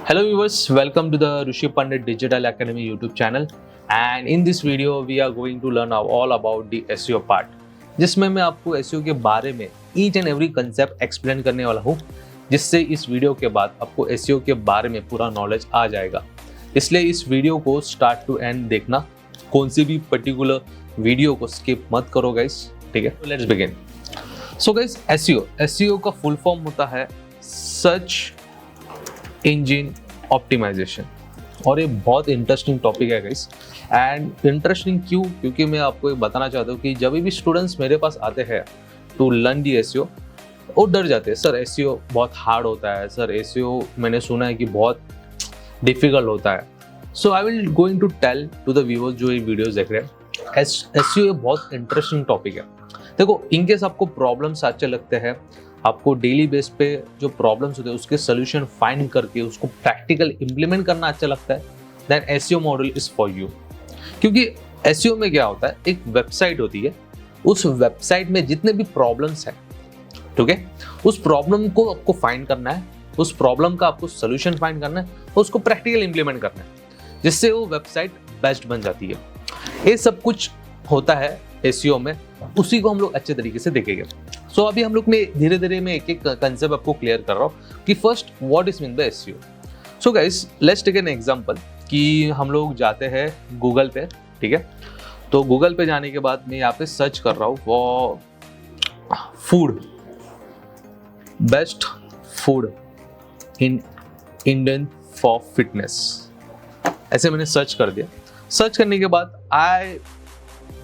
Hello viewers, welcome to the Rishi Pandit Digital Academy YouTube channel and in this video we are going to learn all about the SEO part जिसमें मैं आपको SEO के बारे में each and every concept explain करने वाला हूँ जिससे इस वीडियो के बाद आपको SEO के बारे में पूरा नॉलेज आ जाएगा। इसलिए इस वीडियो को स्टार्ट टू एंड देखना, कौन सी भी पर्टिकुलर वीडियो को स्किप मत करो गाइस, ठीक है। Let's begin. So guys, SEO का फुल फॉर्म होता है सर्च इंजन ऑप्टिमाइजेशन और ये बहुत इंटरेस्टिंग टॉपिक है गाइस। एंड इंटरेस्टिंग क्यों? क्योंकि मैं आपको एक बताना चाहता हूँ कि जब भी स्टूडेंट्स मेरे पास आते हैं टू लर्न दी SEO, वो डर जाते हैं, सर SEO बहुत हार्ड होता है, सर SEO मैंने सुना है कि बहुत डिफिकल्ट होता है। So I will going to tell to the viewers जो ये वीडियोस देख रहे हैं, SEO बहुत इंटरेस्टिंग टॉपिक है। देखो, इनकेस आपको प्रॉब्लम्स अच्छे लगते हैं, आपको डेली बेस पे जो प्रॉब्लम्स होते हैं उसके सोल्यूशन फाइंड करके उसको प्रैक्टिकल इम्प्लीमेंट करना अच्छा लगता है, then SEO model is for you. क्योंकि SEO में क्या होता है, एक वेबसाइट होती है, उस वेबसाइट में जितने भी प्रॉब्लम्स हैं, ठीक है, उस प्रॉब्लम को आपको फाइंड करना है, उस प्रॉब्लम का आपको सोल्यूशन फाइंड करना है और उसको प्रैक्टिकल इम्प्लीमेंट करना है जिससे वो वेबसाइट बेस्ट बन जाती है। ये सब कुछ होता है SEO में, उसी को हम लोग अच्छे तरीके से देखेंगे। सो अभी हम लोग में धीरे धीरे मैं एक एक कंसेप्ट आपको क्लियर कर रहा हूँ कि first what is mean by SEO। So guys, let's take an example कि हम लोग जाते हैं गूगल पे, ठीक है। तो गूगल पे जाने के बाद मैं यहाँ पे सर्च कर रहा हूँ for food, best food in Indian for fitness, ऐसे मैंने सर्च कर दिया। सर्च करने के बाद I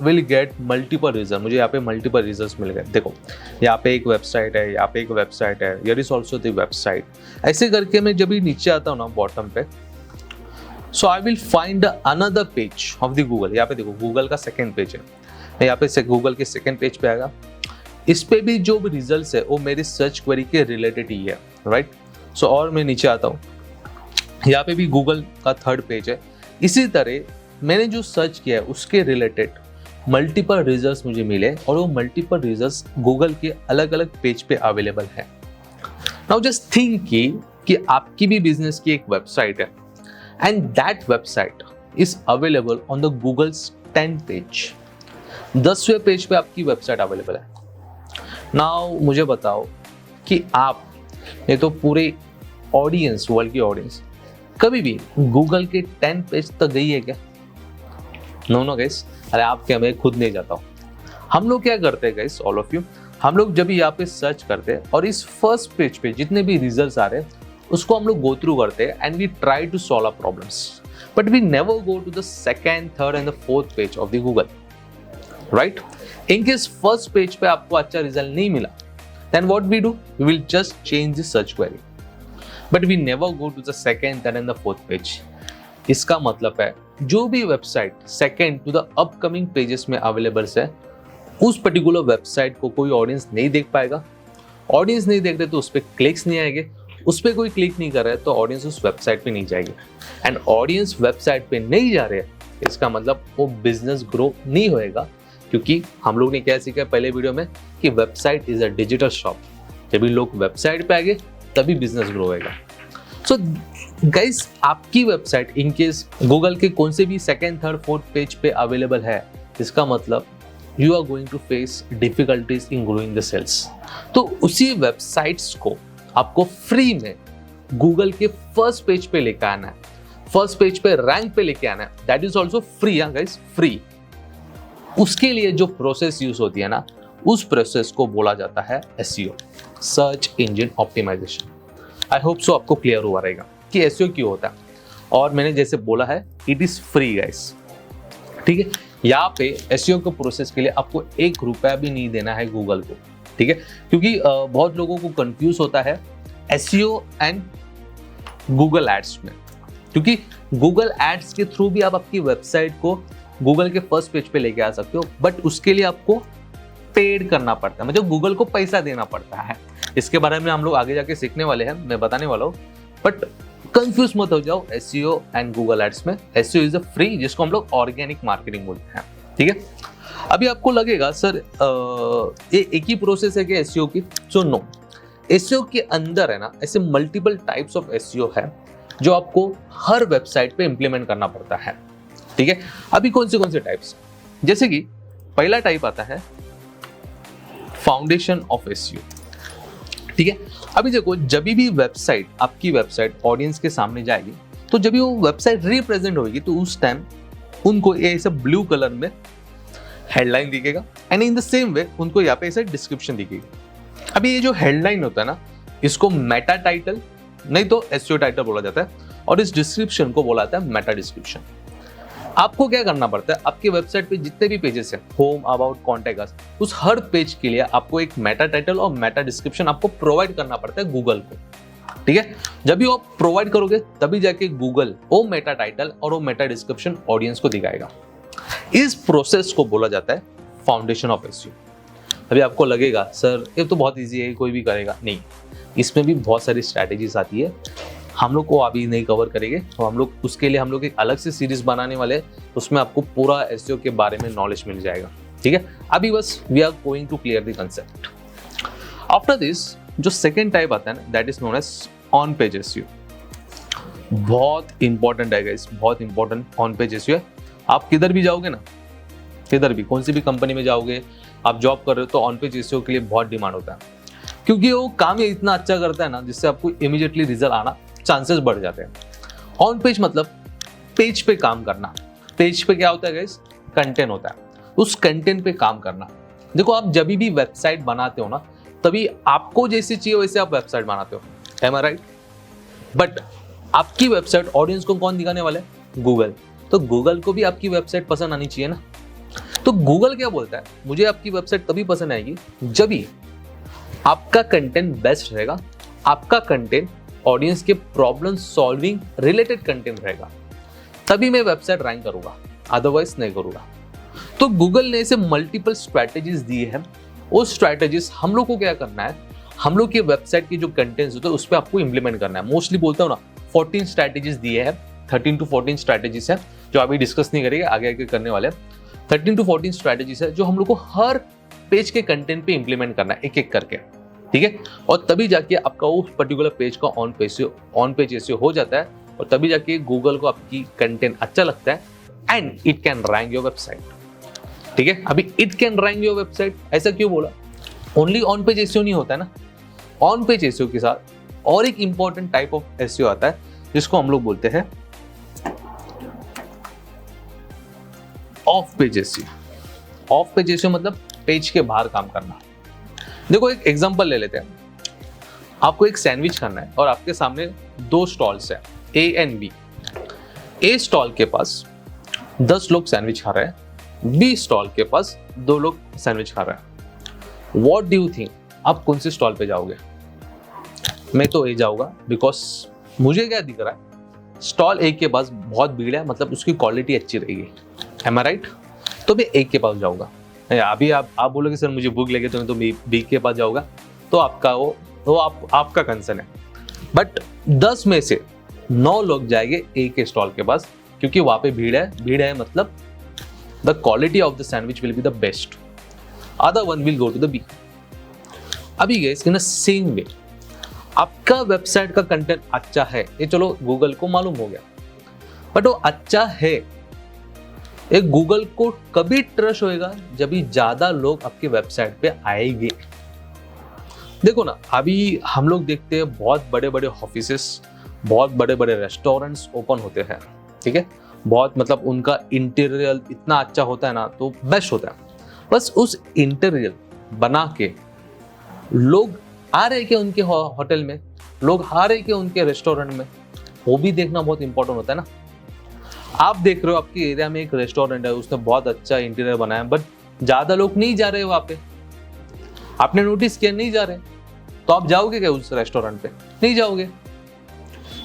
will get multiple result, मुझे यहाँ पे मल्टीपल रिजल्ट्स मिल गए। देखो, यहाँ पे एक वेबसाइट है, यहाँ पे एक वेबसाइट है, here is also the website. ऐसे करके मैं जब भी नीचे आता हूँ ना बॉटम पे, so I will find another page of the Google. यहाँ पे देखो, गूगल का सेकेंड पेज है, यहाँ पे गूगल के सेकेंड पेज पे आएगा। इस पे भी जो भी रिजल्ट है वो मेरी सर्च क्वेरी के रिलेटेड ही है, राइट। सो और मैं नीचे आता हूँ, यहाँ पे भी गूगल का थर्ड पेज है। इसी तरह मैंने जो सर्च किया है उसके रिलेटेड मल्टीपल रिजल्ट्स मुझे मिले और वो मल्टीपल रिजल्ट्स गूगल के अलग अलग पेज पे अवेलेबल है। नाउ जस्ट थिंक कि आपकी भी बिजनेस की एक वेबसाइट है and that website is available on the Google's 10th page, 10वें पेज पे आपकी वेबसाइट अवेलेबल है। नाउ मुझे बताओ कि आप, ये तो पूरे ऑडियंस, वर्ल्ड की ऑडियंस कभी भी गूगल के 10th पेज तक गई है क्या? नो गाइस, अरे आप क्या, मैं खुद नहीं जाता हूँ। हम लोग क्या करते हैं गाइस, ऑल ऑफ यू, हम लोग जब यहाँ पे सर्च करते हैं और इस फर्स्ट पेज पे जितने भी रिजल्ट्स आ रहे हैं उसको हम लोग गो थ्रू करते हैं and we try to solve a problems, but we never go to the second, third and the fourth page of the Google, right. In case first page पे आपको अच्छा रिजल्ट नहीं मिला, then what we do, we will just change the search query, but we never go to the second, third and the fourth page. इसका मतलब है जो भी website second to the upcoming pages में अवेलेबल है, उस पर्टिकुलर वेबसाइट को कोई ऑडियंस नहीं देख पाएगा। ऑडियंस नहीं देख रहे तो उस पर क्लिक्स नहीं आएंगे, उस पर कोई क्लिक नहीं कर रहा है तो ऑडियंस उस वेबसाइट पे नहीं जाएगी, एंड ऑडियंस वेबसाइट पे नहीं जा रहे हैं, इसका मतलब वो बिजनेस ग्रो नहीं होएगा। क्योंकि हम लोग ने क्या सीखा पहले वीडियो में कि website is a digital shop, जब भी लोग वेबसाइट पे आएंगे तभी बिजनेस ग्रो होएगा। सो गाइस, आपकी वेबसाइट इन केस गूगल के कौन से भी सेकंड, थर्ड, फोर्थ पेज पे अवेलेबल है, इसका मतलब you are going to face difficulties in growing the sales. तो उसी वेबसाइट्स को आपको फ्री में गूगल के फर्स्ट पेज पे लेकर आना है, फर्स्ट पेज पे रैंक पे लेके आना है, that is also free. Guys, free. उसके लिए जो प्रोसेस यूज होती है ना, उस प्रोसेस को बोला जाता है SEO, search engine optimization. I hope so आपको क्लियर हुआ रहेगा कि SEO क्यों होता है। और मैंने जैसे बोला है, इट इज फ्री गाइस, ठीक है। यहाँ पे SEO के प्रोसेस के लिए आपको ₹1 भी नहीं देना है गूगल को, ठीक है। क्योंकि बहुत लोगों को कंफ्यूज होता है SEO एंड गूगल एड्स में, क्योंकि गूगल एड्स के थ्रू भी आप आपकी वेबसाइट को गूगल के फर्स्ट पेज पे लेके आ सकते हो, बट उसके लिए आपको पेड करना पड़ता है, मतलब गूगल को पैसा देना पड़ता है। इसके बारे में हम लोग आगे जाके सीखने वाले हैं, मैं बताने वाला हूँ, बट कंफ्यूज मत हो जाओ SEO एंड गूगल एड्स में। SEO इज अ फ्री, जिसको हम लोग ऑर्गेनिक मार्केटिंग बोलते हैं, ठीक है। अभी आपको लगेगा सर ये एक ही प्रोसेस है कि SEO की? सो नो, SEO के अंदर है ना ऐसे मल्टीपल टाइप्स ऑफ SEO है जो आपको हर वेबसाइट पे इंप्लीमेंट करना पड़ता है। ठीक है, अभी कौन से टाइप्स, जैसे कि पहला टाइप आता है फाउंडेशन ऑफ एसईओ। ठीक है, अभी देखो जब भी वेबसाइट, आपकी वेबसाइट ऑडियंस के सामने जाएगी, तो जब भी वो वेबसाइट रिप्रेजेंट होगी तो उस टाइम उनको ये ऐसा ब्लू कलर में हेडलाइन दिखेगा एंड इन द सेम वे उनको यहाँ पे ऐसा डिस्क्रिप्शन दिखेगी। अभी ये जो हेडलाइन होता है ना, इसको मेटा टाइटल नहीं तो एसईओ टाइटल बोला जाता है और इस डिस्क्रिप्शन को बोला जाता है मेटा डिस्क्रिप्शन। आपको क्या करना पड़ता है, आपकी वेबसाइट पे जितने भी पेजेस हैं, होम, अबाउट, कॉन्टैक्ट अस, उस हर पेज के लिए आपको एक मेटा टाइटल और मेटा डिस्क्रिप्शन आपको प्रोवाइड करना पड़ता है गूगल को। ठीक है, जब भी आप प्रोवाइड करोगे तभी जाके गूगल वो मेटा टाइटल और वो मेटा डिस्क्रिप्शन ऑडियंस को दिखाएगा। इस प्रोसेस को बोला जाता है फाउंडेशन ऑफ एसईओ। अभी आपको लगेगा सर ये तो बहुत इजी है, कोई भी करेगा, नहीं, इसमें भी बहुत सारी स्ट्रैटेजीज आती है, हम लोग को अभी नहीं कवर करेंगे, तो हम लोग उसके लिए हम लोग एक अलग से सीरीज बनाने वाले हैं, उसमें आपको पूरा एसईओ के बारे में नॉलेज मिल जाएगा। ठीक है, अभी बस we are going to clear the concept. After this जो सेकेंड टाइप आता है ना, that is known as on page SEO. बहुत इंपॉर्टेंट है गाइस, बहुत इंपॉर्टेंट ऑन पेज एसईओ है। आप किधर भी जाओगे ना, किधर भी कौन सी भी कंपनी में जाओगे, आप जॉब कर रहे हो, तो ऑन पेज एसईओ के लिए बहुत डिमांड होता है, क्योंकि वो काम ही इतना अच्छा करता है ना, जिससे आपको इमीडिएटली रिजल्ट आना चांसेस बढ़ जाते हैं। ऑन पेज मतलब पेज पे काम करना। पेज पे क्या होता है गाइस, कंटेंट होता है, उस कंटेंट पे काम करना। देखो आप जब भी वेबसाइट बनाते हो ना, तभी आपको जैसे चाहिए वैसे आप वेबसाइट बनाते हो, एम आई राइट? बट आपकी वेबसाइट ऑडियंस को कौन दिखाने वाला है, गूगल। तो गूगल को भी आपकी वेबसाइट पसंद आनी चाहिए ना। तो गूगल क्या बोलता है, मुझे आपकी वेबसाइट तभी पसंद आएगी जब भी आपका कंटेंट बेस्ट रहेगा, आपका कंटेंट ऑडियंस के प्रॉब्लम सॉल्विंग रिलेटेड कंटेंट रहेगा, तभी मैं वेबसाइट रैंक करूंगा, अदरवाइज नहीं करूंगा। तो गूगल ने इसे मल्टीपल स्ट्रैटेजीज दी है। वो स्ट्रैटेजीज हम लोग को क्या करना है, हम लोग की वेबसाइट की जो कंटेंट्स होते हैं उस पर आपको इंप्लीमेंट करना है। मोस्टली बोलता हूँ ना, 14 स्ट्रैटेजीज दिए हैं, 13 to 14 स्ट्रैटेजीज है जो अभी डिस्कस नहीं करेंगे, आगे आगे करने वाले हैं। 13 to 14 स्ट्रैटेजीज है जो हम लोग को हर पेज के कंटेंट पे इंप्लीमेंट करना है, एक एक करके। ठीक है, और तभी जाके आपका वो पर्टिकुलर पेज का ऑन पेज एसईओ हो जाता है, और तभी जाके गूगल को आपकी कंटेंट अच्छा लगता है and it can rank your website. ठीक है, अभी it can rank your website ऐसा क्यों बोला, ओनली ऑन पेज एसईओ नहीं होता है ना, ऑन पेज एसईओ के साथ और एक इंपॉर्टेंट टाइप ऑफ एसईओ आता है जिसको हम लोग बोलते हैं of page SEO. Of page SEO मतलब पेज के बाहर काम करना। देखो एक एग्जांपल ले लेते हैं, आपको एक सैंडविच खाना है और आपके सामने 2 स्टॉल्स हैं, A and B. A stall के पास 10 लोग सैंडविच खा रहे हैं, बी स्टॉल के पास 2 लोग सैंडविच खा रहे हैं। व्हाट डू यू थिंक, आप कौन से स्टॉल पे जाओगे? मैं तो ए जाऊंगा, बिकॉज मुझे क्या दिख रहा है, स्टॉल ए के पास बहुत भीड़ है, मतलब उसकी क्वालिटी अच्छी रहेगी, एम आई राइट? तो मैं ए के पास जाऊंगा। अभी आप बोलोगे सर मुझे भूख लगे तो मैं तो बी के पास जाऊंगा, तो आपका वो आपका कंसर्न है। बट 10 में से 9 लोग जाएंगे ए के स्टॉल के पास, क्योंकि वहां पे भीड़ है मतलब the quality of the sandwich will be the best, other one will go to the B. अभी guys in the same way आपका वेबसाइट का कंटेंट अच्छा है, ये चलो गूगल को मालूम हो गया, बट वो अच्छा है, एक गूगल को कभी ट्रस्ट होएगा जब भी ज्यादा लोग आपके वेबसाइट पे आएंगे। देखो ना, अभी हम लोग देखते हैं बहुत बड़े बड़े ऑफिसेस, बहुत बड़े बड़े रेस्टोरेंट्स ओपन होते हैं। ठीक है, बहुत मतलब उनका इंटीरियर इतना अच्छा होता है ना, तो बेस्ट होता है। बस उस इंटीरियर बना के लोग आ रहे कि उनके होटल में, लोग आ रहे कि उनके रेस्टोरेंट में, वो भी देखना बहुत इंपॉर्टेंट होता है ना। आप देख रहे हो आपके एरिया में एक रेस्टोरेंट है, उसने बहुत अच्छा इंटीरियर बनाया, बट ज्यादा लोग नहीं जा रहे वहां पे, आपने नोटिस किया नहीं जा रहे, तो आप जाओगे क्या उस रेस्टोरेंट पे? नहीं जाओगे।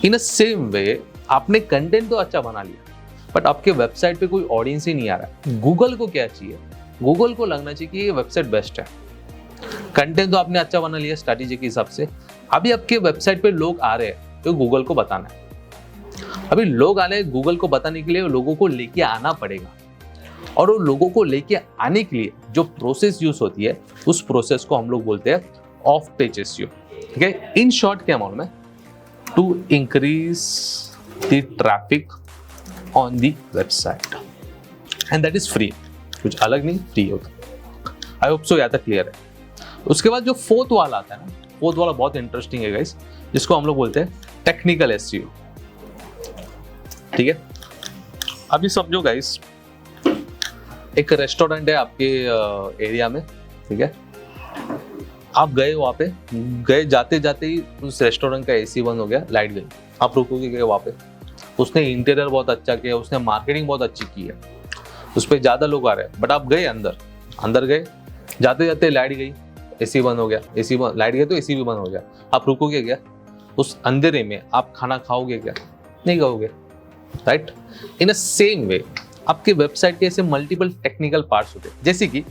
इन अ सेम वे आपने कंटेंट तो अच्छा बना लिया, बट आपके वेबसाइट पे कोई ऑडियंस ही नहीं आ रहा है। गूगल को क्या चाहिए, गूगल को लगना चाहिए कि ये वेबसाइट बेस्ट है। कंटेंट तो आपने अच्छा बना लिया स्ट्रैटेजी के हिसाब से, अभी आपके वेबसाइट पे लोग आ रहे हैं तो गूगल को बताना है। अभी लोग आ रहे हैं, गूगल को बताने के लिए लोगों को लेके आना पड़ेगा, और वो लोगों को लेके आने के लिए जो प्रोसेस यूज होती है, उस प्रोसेस को हम लोग बोलते हैं ऑफ पेज एसईओ। ठीक है, इन शॉर्ट क्या मालूम है, to increase the traffic on the website and that is free, कुछ अलग नहीं, फ्री होता। आई होप सो यहाँ तक क्लियर है। उसके बाद जो फोर्थ वाला आता है ना, फोर्थ वाला बहुत इंटरेस्टिंग है गाइस, जिसको हम लोग बोलते हैं टेक्निकल एसईओ। ठीक है, अभी समझो गाइस, एक रेस्टोरेंट है आपके एरिया में, ठीक है, आप गए वहाँ पे, गए जाते जाते ही उस रेस्टोरेंट का एसी बंद हो गया, लाइट गई, आप रुकोगे गए वहाँ पे, उसने इंटीरियर बहुत अच्छा किया, उसने मार्केटिंग बहुत अच्छी की है, उस पर ज़्यादा लोग आ रहे हैं, बट आप गए अंदर गए, जाते जाते लाइट गई, एसी बंद हो गया, एसी बंद, लाइट गई तो एसी भी बंद हो गया, आप रुकोगे क्या? उस अंधेरे में आप खाना खाओगे क्या? नहीं खाओगे, राइट? इन अ सेम वे आपके वेबसाइट के ऐसे मल्टीपल टेक्निकल पार्ट्स होते हैं, जैसे कि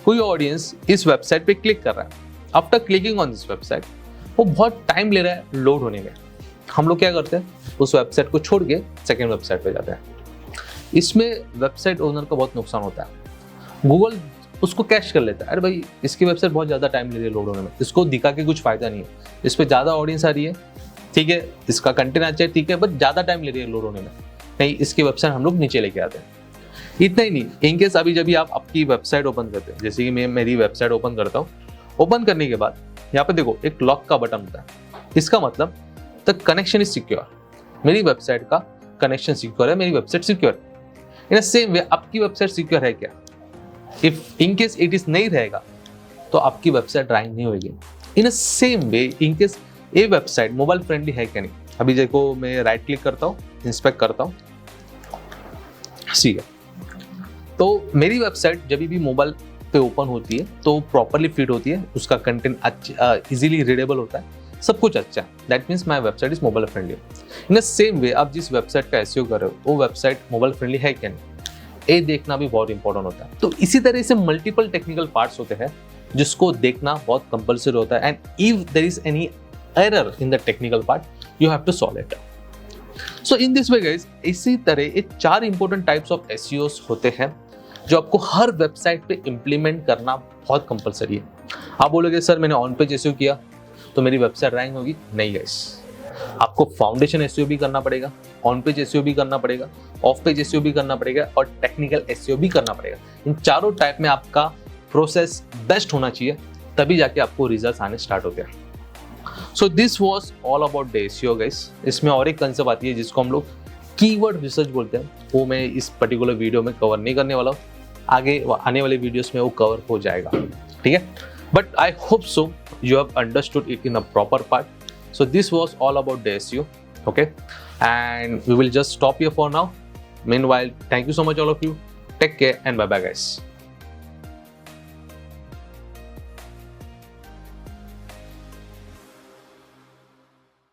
कोई ऑडियंस इस वेबसाइट पे क्लिक कर रहा है, after clicking on this website वो बहुत टाइम ले रहा है लोड होने में, हम लोग क्या करते हैं, उस वेबसाइट को छोड़ के सेकेंड वेबसाइट पे जाते हैं। इसमें वेबसाइट ओनर का बहुत नुकसान होता है, गूगल उसको कैश कर लेता है, अरे भाई इसकी वेबसाइट बहुत ज़्यादा टाइम ले रही है लोड होने में, इसको दिखा के कुछ फायदा नहीं है, इस पर ज़्यादा ऑडियंस आ रही है, ठीक है, इसका कंटेंट अच्छा है, ठीक है, बट ज़्यादा टाइम ले रही है लोड होने में, नहीं, इसकी वेबसाइट हम लोग नीचे लेके आते हैं। इतना ही नहीं, इनकेस अभी जब भी आप आपकी वेबसाइट ओपन करते हैं, जैसे कि मैं मेरी वेबसाइट ओपन करता हूँ, ओपन करने के बाद यहाँ पे देखो एक लॉक का बटन होता है, इसका मतलब द कनेक्शन इज सिक्योर, मेरी वेबसाइट का कनेक्शन सिक्योर है, मेरी वेबसाइट सिक्योर है। इन सेम वे आपकी वेबसाइट सिक्योर है क्या? इफ इनकेस इट इज नहीं रहेगा तो आपकी वेबसाइट रैंक नहीं होगी। इन सेम वे इनकेस ये वेबसाइट मोबाइल फ्रेंडली है क्या नहीं, अभी देखो मैं राइट क्लिक करता हूँ, इंस्पेक्ट करता हूँ, ठीक है, तो मेरी वेबसाइट जब भी मोबाइल पे ओपन होती है तो प्रॉपरली फिट होती है, उसका कंटेंट अच्छा, इजीली रीडेबल होता है, सब कुछ अच्छा, that means my website is mobile friendly. In the same वे आप जिस वेबसाइट का एसईओ कर रहे हो वो वेबसाइट मोबाइल फ्रेंडली है क्या नहीं, ये देखना भी बहुत इंपॉर्टेंट होता है। तो इसी तरह से मल्टीपल टेक्निकल पार्ट्स होते हैं जिसको देखना बहुत कंपल्सरी होता है, and if there is any error in the technical part you have to solve it. So in this way guys, इसी तरह ये 4 इंपॉर्टेंट टाइप्स ऑफ एसईओस होते हैं जो आपको हर वेबसाइट पे इम्प्लीमेंट करना बहुत कंपलसरी है। आप बोलोगे सर मैंने ऑन पेज एसईओ किया तो मेरी वेबसाइट रैंक होगी, नहीं गाइस, आपको फाउंडेशन एसईओ भी करना पड़ेगा, ऑन पेज एसईओ भी करना पड़ेगा, ऑफ पेज एसईओ भी करना पड़ेगा और टेक्निकल एसईओ भी करना पड़ेगा। इन चारों टाइप में आपका प्रोसेस बेस्ट होना चाहिए, तभी जाके आपको रिजल्ट्स आने स्टार्ट होते हैं। So this was all about the SEO guys. इसमें और एक कंसेप्ट आती है जिसको हम लोग कीवर्ड रिसर्च बोलते हैं, वो मैं इस पर्टिकुलर वीडियो में कवर नहीं करने वाला हूँ, आगे आने वाले वीडियोस में वो कवर हो जाएगा, ठीक है। But I hope so you have understood it in a proper part. So this was all about the SEO, okay, and we will just stop here for now. Meanwhile, thank you so much all of you, take care and bye bye guys.